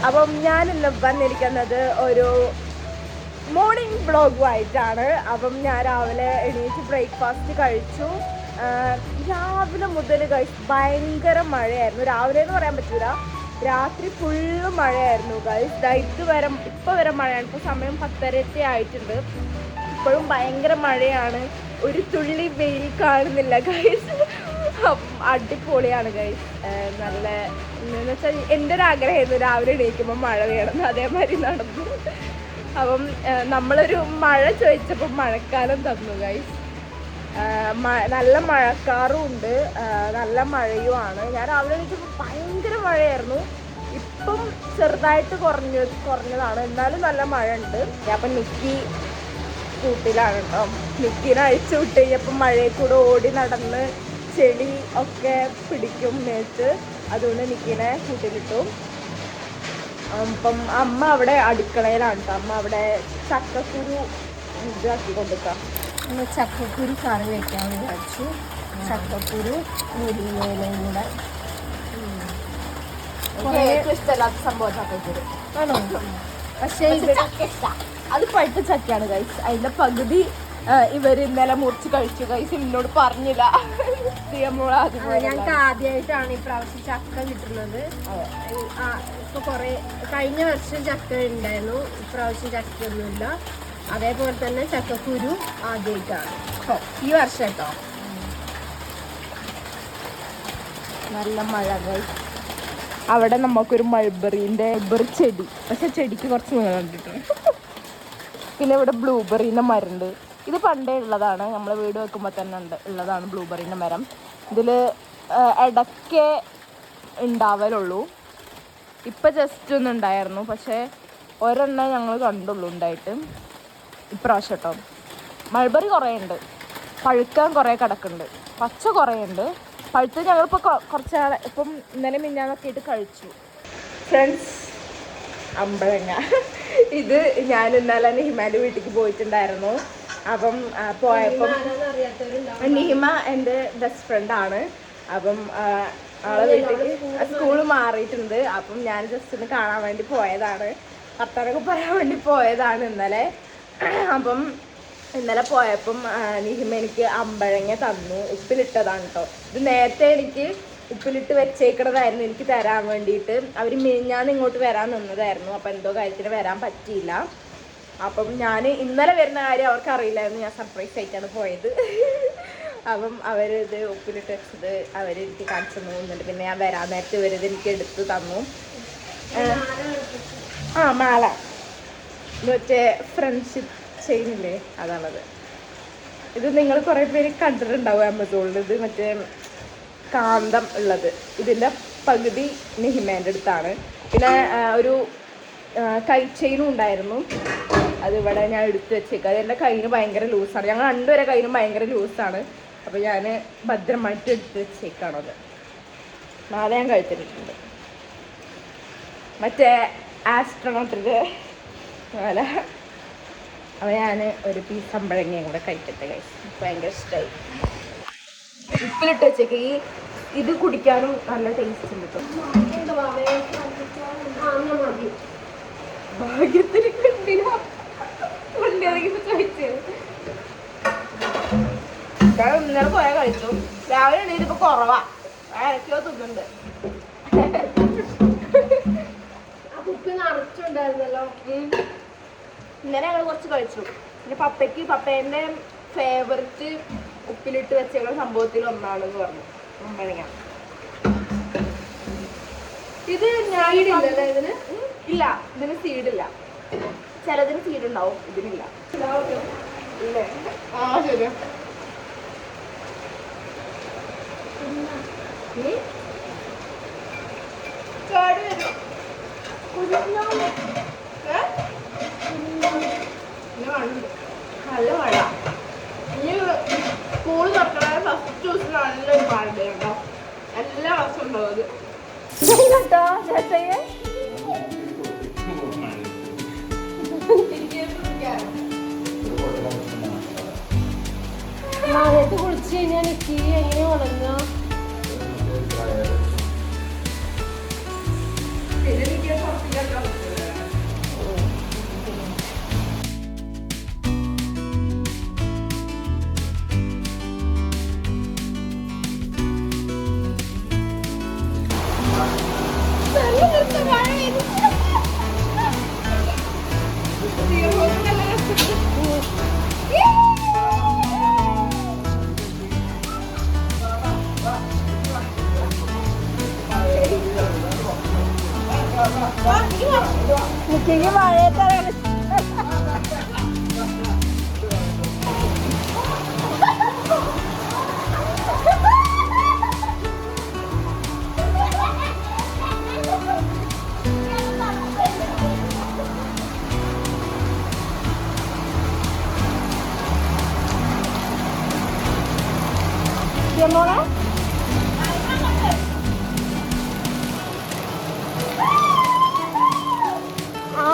അപ്പം ഞാൻ ഇന്ന് വന്നിരിക്കുന്നത് ഒരു മോർണിംഗ് വ്ളോഗുമായിട്ടാണ്. അപ്പം ഞാൻ രാവിലെ എണീറ്റ് ബ്രേക്ക്ഫാസ്റ്റ് കഴിച്ചു. രാവിലെ മുതൽ ഭയങ്കര മഴയായിരുന്നു. രാവിലെ എന്ന് പറയാൻ പറ്റൂല, രാത്രി ഫുള്ള് മഴയായിരുന്നു ഗൈസ്. ഇപ്പം വരെ മഴയാണ്. ഇപ്പോൾ സമയം 10:30 ആയിട്ടുണ്ട്. ഇപ്പോഴും ഭയങ്കര മഴയാണ്. ഒരു തുള്ളി വെയിൽ കാണുന്നില്ല ഗൈസ്. അടിപൊളിയാണ് ഗൈസ്. നല്ല എന്ന് വെച്ചാൽ എൻ്റെ ഒരു ആഗ്രഹമായിരുന്നു രാവിലെ എണീക്കുമ്പോൾ മഴ വേണം, അതേമാതിരി നടന്നു. അപ്പം നമ്മളൊരു മഴ ചോദിച്ചപ്പോൾ മഴക്കാലം തന്നു ഗൈസ്. നല്ല മഴക്കാറും ഉണ്ട്, നല്ല മഴയുമാണ്. ഞാൻ രാവിലെ എണീച്ചപ്പോൾ ഭയങ്കര മഴയായിരുന്നു. ഇപ്പം ചെറുതായിട്ട് കുറഞ്ഞതാണ്, എന്നാലും നല്ല മഴ ഉണ്ട്. അപ്പം നിക്കി കൂട്ടിലാണ് കേട്ടോ. നിക്കിനെ അഴിച്ചു വിട്ട് കഴിഞ്ഞപ്പം മഴയിൽ കൂടെ ഓടി നടന്ന് ചെടി ഒക്കെ പിടിക്കും മേത്ത്. അതുകൊണ്ട് നിക്കിനെ കൂട്ടിലിട്ടു. അപ്പം അമ്മ അവിടെ അടുക്കളയിലാണ് കേട്ടോ. അമ്മ അവിടെ ചക്കക്കുരു ഇതാക്കി കൊടുക്കാം. ചക്കക്കുരു കറി വയ്ക്കാൻ വിചാരിച്ചു. ചക്കക്കുരു മുരിങ്ങയിലയും കൂടെ. ഏറ്റവും ഇഷ്ടമല്ലാത്ത സംഭവം ചക്കക്കുരു ആണോ? പക്ഷേ അത് പഴുത്ത ചക്കയാണ് ഗൈസ്. അതിന്റെ പകുതി ഇവർ ഇന്നലെ മുറിച്ച് കഴിച്ചു ഗൈസ്. എന്നോട് പറഞ്ഞില്ല. ഞങ്ങൾക്ക് ആദ്യമായിട്ടാണ് ഈ പ്രാവശ്യം ചക്ക കിട്ടുന്നത്. ഇപ്പൊ കൊറേ കഴിഞ്ഞ വർഷം ചക്ക ഉണ്ടായിരുന്നു, ഇപ്രാവശ്യം ചക്കയൊന്നുമില്ല. അതേപോലെ തന്നെ ചക്കക്കുരു ആദ്യമായിട്ടാണ് ഈ വർഷം കേട്ടോ. നല്ല മഴ ഗൈസ്. അവിടെ നമുക്കൊരു മൾബറിന്റെ ചെടി, പക്ഷെ ചെടിക്ക് കുറച്ച് നീളം കണ്ടിട്ടുണ്ട്. പിന്നെ ഇവിടെ ബ്ലൂബെറീൻ്റെ മരമുണ്ട്. ഇത് പണ്ടേ ഉള്ളതാണ്, നമ്മൾ വീട് വെക്കുമ്പോൾ തന്നെ ഉള്ളതാണ് ബ്ലൂബെറീൻ്റെ മരം. ഇതിൽ ഇടയ്ക്കേ ഉണ്ടാവലുള്ളൂ. ഇപ്പം ജസ്റ്റ് ഒന്നും ഉണ്ടായിരുന്നു, പക്ഷേ ഒരെണ്ണം ഞങ്ങൾ കണ്ടുള്ളൂ ഉണ്ടായിട്ട് ഇപ്രാവശ്യം കേട്ടോ. മൾബറി കുറേ ഉണ്ട്, പഴുക്കാൻ കുറേ കിടക്കുന്നുണ്ട്, പച്ച കുറേ ഉണ്ട്. പഴുത്ത് ഞങ്ങളിപ്പോൾ കുറച്ച് നാളെ ഇപ്പം ഇന്നലെ മിഞ്ഞാന്നൊക്കെ ആയിട്ട് കഴിച്ചു. ഫ്രണ്ട്സ്, അമ്പഴങ്ങ. ഇത് ഞാൻ ഇന്നലെ നിഹിമാൻ്റെ വീട്ടിലേക്ക് പോയിട്ടുണ്ടായിരുന്നു. അപ്പം പോയപ്പം നിഹിമ എൻ്റെ ബെസ്റ്റ് ഫ്രണ്ടാണ്. അപ്പം ആളെ വീട്ടിലേക്ക് സ്കൂൾ മാറിയിട്ടുണ്ട്. അപ്പം ഞാൻ ജസ്റ്റ് ഒന്ന് കാണാൻ വേണ്ടി പോയതാണ്, വർത്താനൊക്കെ പറയാൻ വേണ്ടി പോയതാണ് ഇന്നലെ. അപ്പം ഇന്നലെ പോയപ്പം നിഹിമ എനിക്ക് അമ്പഴങ്ങ തന്നു. ഉപ്പിലിട്ടതാണ് കേട്ടോ. ഇത് നേരത്തെ എനിക്ക് ഉപ്പിലിട്ട് വെച്ചേക്കണതായിരുന്നു എനിക്ക് തരാൻ വേണ്ടിയിട്ട്. അവർ ഞാൻ ഇങ്ങോട്ട് വരാൻ നിന്നതായിരുന്നു. അപ്പം എന്തോ കാര്യത്തിന് വരാൻ പറ്റിയില്ല. അപ്പം ഞാൻ ഇന്നലെ വരുന്ന കാര്യം അവർക്ക് അറിയില്ലായിരുന്നു. ഞാൻ സർപ്രൈസ് ആയിട്ടാണ് പോയത്. അപ്പം അവരിത് ഉപ്പിലിട്ട് വെച്ചത് അവരെനിക്ക് കാണിച്ചു തന്നു. എന്നിട്ട് പിന്നെ ഞാൻ വരാൻ നേരത്തെ ഇവരിത് എനിക്ക് എടുത്ത് തന്നു. മാല മറ്റേ ഫ്രണ്ട്ഷിപ്പ് ചെയിനില്ലേ, അതാണത്. ഇത് നിങ്ങൾ കുറേ പേര് കണ്ടിട്ടുണ്ടാവും ആമസോണിൽ. ഇത് മറ്റേ കാന്തം ഉള്ളത്. ഇതിൻ്റെ പകുതി നിഹിമേൻ്റെ അടുത്താണ്. പിന്നെ ഒരു കൈ ചെയിനും ഉണ്ടായിരുന്നു, അതിവിടെ ഞാൻ എടുത്ത് വെച്ചേക്കാം. അത് എൻ്റെ കയ്യിന് ഭയങ്കര ലൂസാണ്. ഞങ്ങൾ രണ്ടുപേരെ കയ്യിനും ഭയങ്കര ലൂസാണ്. അപ്പോൾ ഞാൻ ഭദ്രമായിട്ട് എടുത്ത് വെച്ചേക്കാണത്. മാല ഞാൻ കഴിച്ചിട്ടുണ്ട്, മറ്റേ ആസ്ട്രോണോട്ടിൻ്റെ മാല. അപ്പോൾ ഞാൻ ഒരു പീസ് അമ്പഴങ്ങയും കൂടെ കഴിക്കട്ടെ കഴിച്ചു. ഭയങ്കര ഇഷ്ടമായി. ഉപ്പിലിട്ട് വെച്ചേക്ക്. ഇത് കുടിക്കാനും നല്ല ടേസ്റ്റ് ഉണ്ട് കേട്ടോ. ഭാഗ്യത്തിന് കണ്ടില്ല, കഴിച്ചത്. ഇന്നലെ പോയാൽ കഴിച്ചു. രാവിലെ ഉണ്ടെങ്കിൽ ഇപ്പൊ കുറവാ, 1 കിലോ തിന്നുന്നുണ്ട്. ഉപ്പ് നിറച്ചുണ്ടായിരുന്നല്ലോ. ഇന്നലെ ഞങ്ങൾ കുറച്ച് കഴിച്ചു. പിന്നെ പപ്പേൻ്റെ ഫേവററ്റ് ഉപ്പിലിട്ട് വെച്ചുള്ള സംഭവത്തിൽ ഒന്നാണെന്ന് പറഞ്ഞു അമ്പഴങ്ങ. ഇത് ഞാൻ ഇതിന് ഇല്ല, ഇതിന് സീഡില്ല. ചിലതിന് സീഡ് ഉണ്ടാവും, ഇതിനില്ല. ഇല്ലേ? ശരി. കേട് വരും. നല്ല മഴ. ഇനി സ്കൂൾ തുറക്കണ ഫസ്റ്റ് ദിവസം നല്ലൊരു മഴ കേട്ടോ. എല്ലാ വർഷവും ഉണ്ടാവും അത് കേട്ടോ. ചേട്ടയെ മഴയത്ത് കുളിച്ച് കഴിഞ്ഞാൽ നിക്കി എങ്ങനെ ഉണങ്ങുക? പിന്നെ എനിക്ക് എനിക്ക് മഴയത്താണ് മോളെ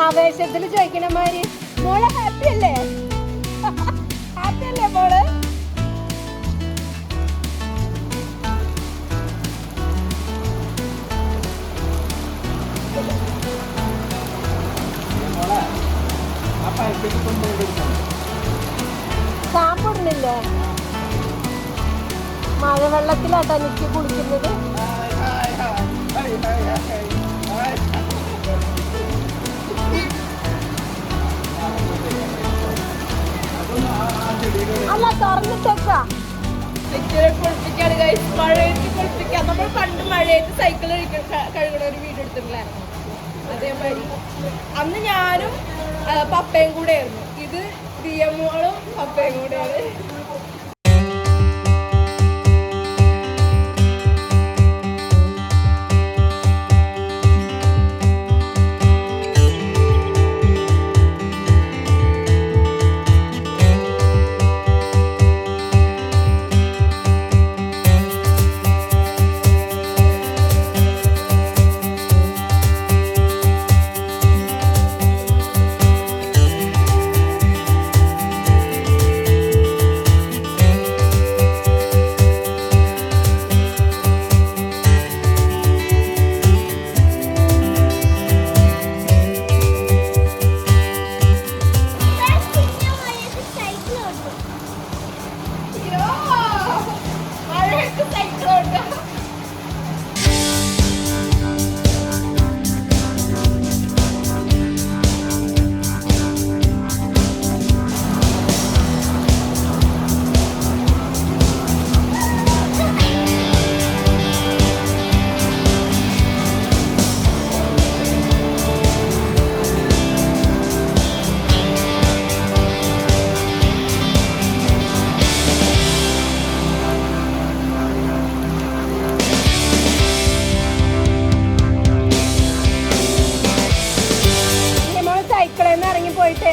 ആവേശത്തിൽ ചോദിക്കണമാര് മോളെ ഹാപ്പി അല്ലേ ഹാപ്പി അല്ലേ മോള് സാമ്പിടുന്നില്ലേ മഴവെള്ളത്തിലാട്ടാ എനിക്ക് കുളിക്കുന്നത് അല്ല തുറന്നിട്ടേക്കാ കുളിപ്പിക്കാണ് ഗൈസ്. മഴയത്ത് കുളിപ്പിക്കാം. നമ്മൾ പണ്ട് മഴയത്ത് സൈക്കിൾ കഴുകണ ഒരു വീഡിയോ എടുത്തിട്ടുണ്ടായിരുന്നു. അതേമാതിരി അന്ന് ഞാനും പപ്പയും കൂടെ ആയിരുന്നു. ഇത് ദിയമോളും പപ്പയും കൂടെയാണ്.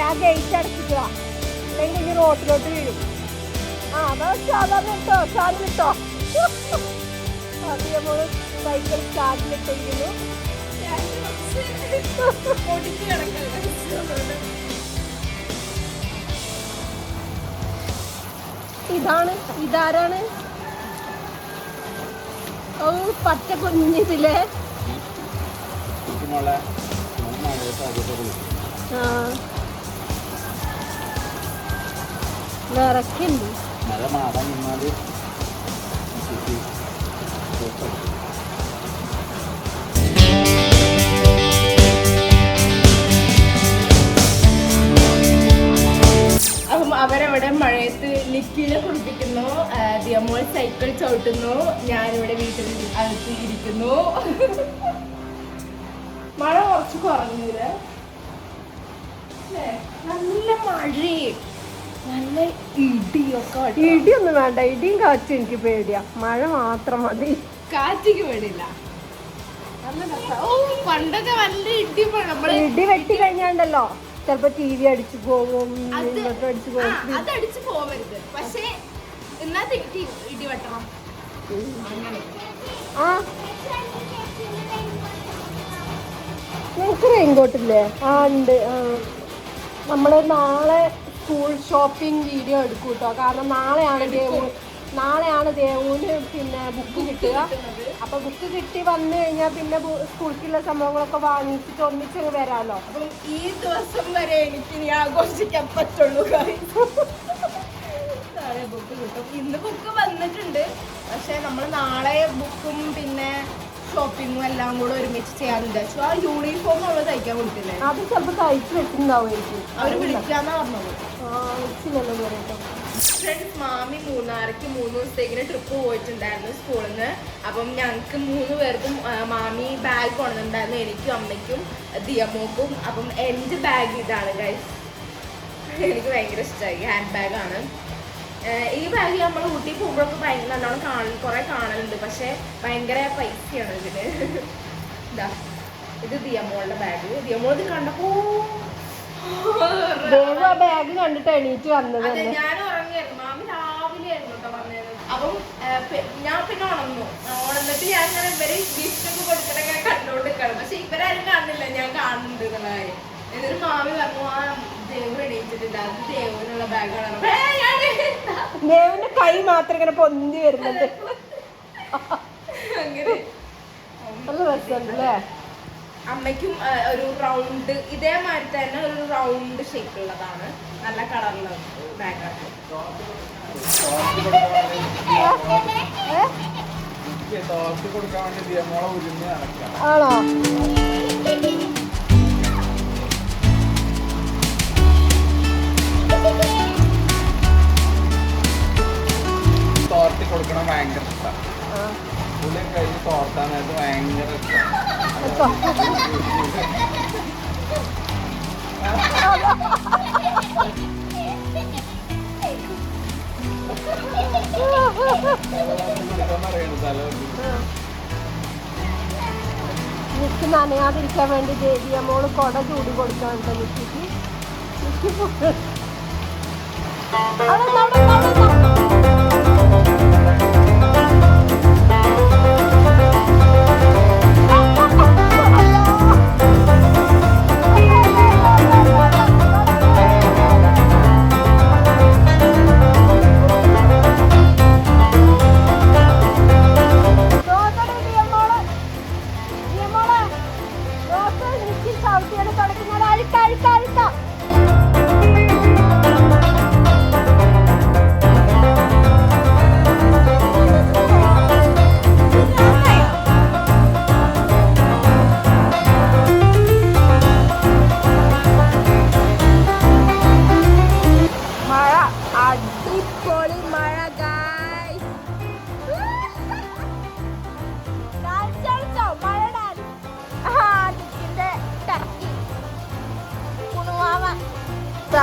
ആ ഗേറ്റ് അടച്ചിക്കുക അല്ലെങ്കിൽ ഇനി റോട്ടിലോട്ട് വീഴും. ആ അതാ സാധാരണ കേട്ടോ സ്റ്റാൻഡിലിട്ടോ അത് നമ്മൾ സൈക്കിൾ സ്റ്റാൻഡിലിട്ടിരിക്കുന്നു. ഇതാരാണ്? ഓ പച്ച കുഞ്ഞിതില്ലേ വിറക്കുണ്ട്. അപ്പം അവരവിടെ മഴയത്ത് ലിക്കിനെ കുളിപ്പിക്കുന്നു, ദിയമോൾ സൈക്കിൾ ചവിട്ടുന്നു, ഞാനിവിടെ വീട്ടിൽ അകത്ത് ഇരിക്കുന്നു. മഴ കുറച്ച് കുറഞ്ഞില്ലേ? നല്ല മഴയും നല്ല ഇടിയൊക്കെ. ഇടിയൊന്നും വേണ്ട, ഇടിയും കാറ്റും എനിക്ക് പേടിയാ. മഴ മാത്രം മതി. കാറ്റിക്ക് പേടിയില്ല. പണ്ടൊക്കെ നല്ല ഇടി ഇടി വെട്ടി കഴിഞ്ഞാണ്ടല്ലോ ചിലപ്പോ ടി വി അടിച്ചു പോകും, ഇൻവെർട്ടർ അടിച്ചു പോകും. അത് അടിച്ചു പോവരുത്, പക്ഷേ എന്നാ ഇടി വെട്ടണം. ആ നിങ്ങൾക്ക് റെയിൻകോട്ടില്ലേ? ആ ഉണ്ട്. നമ്മൾ നാളെ സ്കൂൾ ഷോപ്പിംഗ് വീഡിയോ എടുക്കും കേട്ടോ. കാരണം നാളെയാണ് ദേവുവിന് പിന്നെ ബുക്ക് കിട്ടുക. അപ്പൊ ബുക്ക് കിട്ടി വന്നു കഴിഞ്ഞാൽ പിന്നെ സ്കൂളിലുള്ള സംഭവങ്ങളൊക്കെ വാങ്ങിച്ചിട്ട് ഒന്നിച്ചങ്ങ് വരാമല്ലോ. അപ്പം ഈ ദിവസം വരെ എനിക്ക് ഇനി ആഘോഷിക്കാൻ പറ്റുള്ളൂ. നാളെ ബുക്ക് കിട്ടും. ഇന്ന് ബുക്ക് വന്നിട്ടുണ്ട്, പക്ഷെ നമ്മൾ നാളെ ബുക്കും പിന്നെ ഷോപ്പിങ്ങും എല്ലാം കൂടെ ഒരുമിച്ച് ചെയ്യാന്ന് വിചാരിച്ചു. ആ യൂണിഫോം അവള് തയ്ക്കാൻ കൊടുത്തില്ലേ, അത് ചിലപ്പോൾ തയ്ച്ച് വെച്ചിട്ടുണ്ടാവുമായിരിക്കും. അവര് വിളിക്കാന്നാ പറഞ്ഞത്. വിളിച്ചില്ലല്ലോ പറയട്ടോ. ഫ്രണ്ട്സ്, മാമി മൂന്നാർക്ക് 3 ദിവസത്തേക്കിന് ട്രിപ്പ് പോയിട്ടുണ്ടായിരുന്നു സ്കൂളിൽ നിന്ന്. അപ്പം ഞങ്ങൾക്ക് 3 പേർക്കും മാമി ബാഗ് കൊണ്ടുവന്നിട്ടുണ്ടായിരുന്നു, എനിക്കും അമ്മയ്ക്കും ദിയമോക്കും. അപ്പം എൻ്റെ ബാഗ് ഇതാണ് ഗൈസ്, എനിക്ക് ഭയങ്കര ഇഷ്ടമായി. ഹാൻഡ് ബാഗാണ് ഈ ബാഗ്. നമ്മൾ ഊട്ടി പോകുമ്പോഴൊക്കെ നല്ലോണം കുറേ കാണലുണ്ട്, പക്ഷെ ഭയങ്കര പൈസയാണ് ഇതിന്. ഇതാ, ഇത് ദിയമോളുടെ ബാഗ്. ദിയമോൾ ഇത് കണ്ടപ്പോ ബാഗ് കണ്ടിട്ട് എണീറ്റ് വന്നത്. ഞാൻ ഉറങ്ങിയായിരുന്നു, മാമി രാവിലെ ആയിരുന്നു കേട്ടോ പറഞ്ഞത്. അപ്പം ഞാൻ പിന്നെ ഉണർന്നിട്ട് ഞാൻ ഇങ്ങനെ ഇവര് ഗിഫ്റ്റൊക്കെ കൊടുത്തിട്ട് ഇങ്ങനെ കണ്ടോണ്ടിരിക്കണം. പക്ഷെ ഇവരാരും കാണുന്നില്ല, ഞാൻ കാണുന്നുണ്ട് എന്നുള്ള കാര്യം. എന്നിട്ട് മാമി പറഞ്ഞു, ആ ദേവ് എണീറ്റിട്ടുണ്ട്, അത് ദേവിനുള്ള ബാഗാണ്. ദേവിന്റെ കൈ മാത്രം ഇങ്ങനെ പൊന്തി വരുന്നുണ്ട്. അങ്ങനെ നല്ല രസമുണ്ടല്ലേ. അമ്മയ്ക്കും ഒരു റൗണ്ട് ഇതേമാതിരി തന്നെ ഒരു റൗണ്ട് ഷേപ്പ് ഉള്ളതാണ്, നല്ല കളറുള്ള ബാഗാണ്. ആണോ? തോർത്തി കൊടുക്കണം ഭയങ്കര ഇഷ്ടമാണ്. പുള്ളി കഴിഞ്ഞ് തോർത്താനായിട്ട് ഭയങ്കര എനിക്ക് നനയാതിരിക്കാൻ വേണ്ടി ദേവിയമ്മോള് കൊട ചൂടി കൊടുക്കാൻ നിക്കിക്ക്.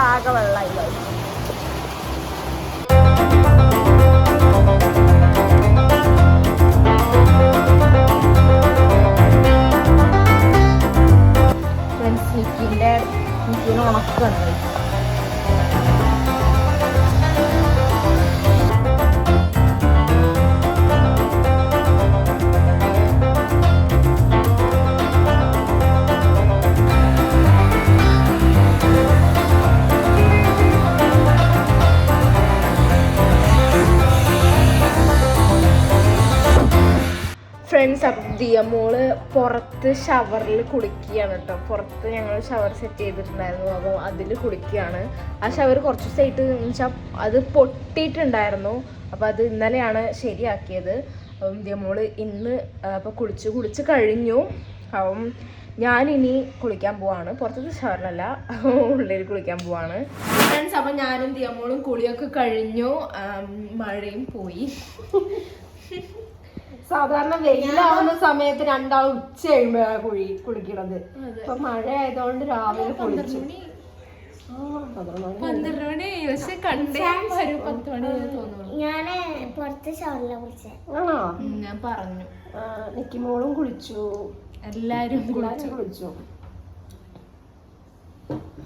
ആകെ വെള്ളമായി. നിക്കിന്റെ ഉണക്കുണ്ട്. ഫ്രണ്ട്സ്, ദിയമോള് പുറത്ത് ഷവറിൽ കുളിക്കുകയാണ് കേട്ടോ. പുറത്ത് ഞങ്ങൾ ഷവർ സെറ്റ് ചെയ്തിട്ടുണ്ടായിരുന്നു, അപ്പോൾ അതിൽ കുളിക്കുകയാണ്. ആ ഷവർ കുറച്ച് ദിവസമായിട്ട് വെച്ചാൽ അത് പൊട്ടിയിട്ടുണ്ടായിരുന്നു, അപ്പോൾ അത് ഇന്നലെയാണ് ശരിയാക്കിയത്. അപ്പം ദിയമോള് ഇന്ന് അപ്പോൾ കുളിച്ച് കഴിഞ്ഞു. അപ്പം ഞാനിനി കുളിക്കാൻ പോവാണ്, പുറത്തത്തെ ഷവറിലല്ല, ഉള്ളിൽ കുളിക്കാൻ പോവാണ് ഫ്രണ്ട്സ്. അപ്പം ഞാനും ദിയമോളും കുളിയൊക്കെ കഴിഞ്ഞു, മഴയും പോയി. സാധാരണ വെയിലാവുന്ന സമയത്ത് രണ്ടാളും ഉച്ച കഴിയുമ്പോഴാണ് കുളിക്കണത്. ഇപ്പൊ മഴ ആയതുകൊണ്ട് രാവിലെ കുളിച്ചു. 12 മണി, പക്ഷെ കണ്ടേ 10 മണി തോന്നുന്നു. ഞാന് പുറത്ത് ഷവറിലെ കുളിച്ചേ. ആണോ? ഞാൻ പറഞ്ഞു. നിക്കിമോളും കുളിച്ചു, എല്ലാരും കുളിച്ചു.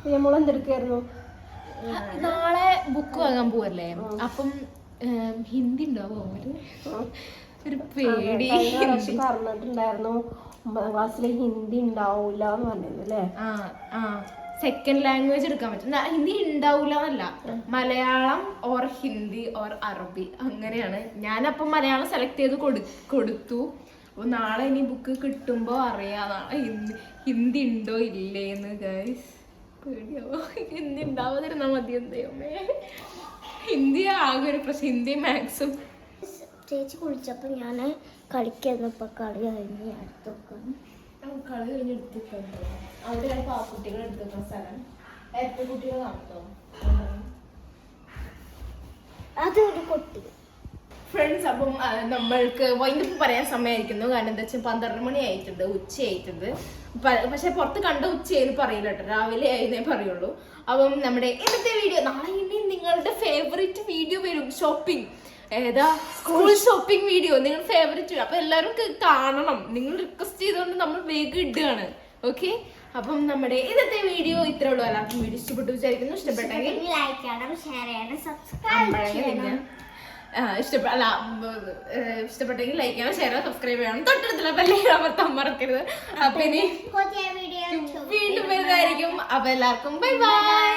ദിയമോൾ എന്തെടുക്കായിരുന്നു? നാളെ ബുക്ക് വാങ്ങാൻ പോവല്ലേ, അപ്പം ഹിന്ദി ഉണ്ടാവോ? ഒരു പേടി. പറഞ്ഞിട്ടുണ്ടായിരുന്നു 9ാം ക്ലാസ്സിലെ ഹിന്ദി ഉണ്ടാവൂല എന്ന് പറഞ്ഞത് അല്ലേ? സെക്കൻഡ് ലാംഗ്വേജ് എടുക്കാൻ പറ്റും. ഹിന്ദി ഉണ്ടാവൂല എന്നല്ല, മലയാളം ഓർ ഹിന്ദി ഓർ അറബി അങ്ങനെയാണ്. ഞാനപ്പം മലയാളം സെലക്ട് ചെയ്ത് കൊടുത്തു. അപ്പോൾ നാളെ ഇനി ബുക്ക് കിട്ടുമ്പോൾ അറിയാതാണ് ഹിന്ദി ഉണ്ടോ ഇല്ലേന്ന്. ഗൈസ് പേടിയാവോ? ഹിന്ദി ഉണ്ടാവാതിരുന്നാൽ മതി. എന്തേമ്മേ, ഹിന്ദി ആകെ ഒരു പ്രശ്നം, ഹിന്ദി മാത്സും ചേച്ചി കുളിച്ചപ്പോൾ ഞാൻ കളിക്കായിരുന്നു. ഇപ്പം കളി കഴിഞ്ഞ് ഞാൻ എടുത്ത് വെക്കണം. കളി കഴിഞ്ഞ് എടുത്തിട്ടുണ്ട്. അവിടെയാണ് പാവക്കുട്ടികൾ എടുത്തുന്ന സ്ഥലം. എത്ര കുട്ടികൾ നടത്തോ അതൊരു കുട്ടി. ഫ്രണ്ട്സ്, അപ്പം നമ്മൾക്ക് വൈകിട്ട് പറയാൻ സമയമായിരിക്കുന്നു. കാരണം എന്താ വെച്ചാൽ 12 മണി ആയിട്ടുണ്ട്, ഉച്ചയായിട്ടുണ്ട്. പക്ഷെ പുറത്ത് കണ്ട ഉച്ചയെന്ന് പറയില്ല കേട്ടോ, രാവിലെ ആയിരുന്നേ പറയുള്ളൂ. അപ്പം നമ്മുടെ ഇന്നത്തെ വീഡിയോ, നാളെ ഇനി നിങ്ങളുടെ ഫേവറേറ്റ് വീഡിയോ വരും, ഷോപ്പിംഗ്. ഏതാ? സ്കൂൾ ഷോപ്പിംഗ് വീഡിയോ, നിങ്ങൾ ഫേവറേറ്റ്. അപ്പൊ എല്ലാവരും കാണണം. നിങ്ങൾ റിക്വസ്റ്റ് ചെയ്തുകൊണ്ട് നമ്മൾ വേഗം ഇടുകയാണ്. ഓക്കെ, അപ്പം നമ്മുടെ ഇന്നത്തെ വീഡിയോ ഇത്രേ ഉള്ളൂ. എല്ലാവർക്കും വീഡിയോ ഇഷ്ടപ്പെട്ടു വിചാരിക്കുന്നു. ഇഷ്ടപ്പെട്ടെങ്കിൽ ലൈക്ക് ചെയ്യണം, ഷെയർ ചെയ്യണം, സബ്സ്ക്രൈബ് ചെയ്യണം. ഇഷ്ടപ്പെട്ടെങ്കിൽ ലൈക്ക് ചെയ്യണം, ഷെയർ ചെയ്യണം, സബ്സ്ക്രൈബ് ചെയ്യണം, തൊട്ടടുത്തുള്ള ബെല്ല് അമർത്താൻ മറക്കരുത്. അപ്പൊ ഇനി പുതിയ വീഡിയോ വീണ്ടും വരുന്നതായിരിക്കും. അപ്പൊ എല്ലാവർക്കും ബൈ ബൈ.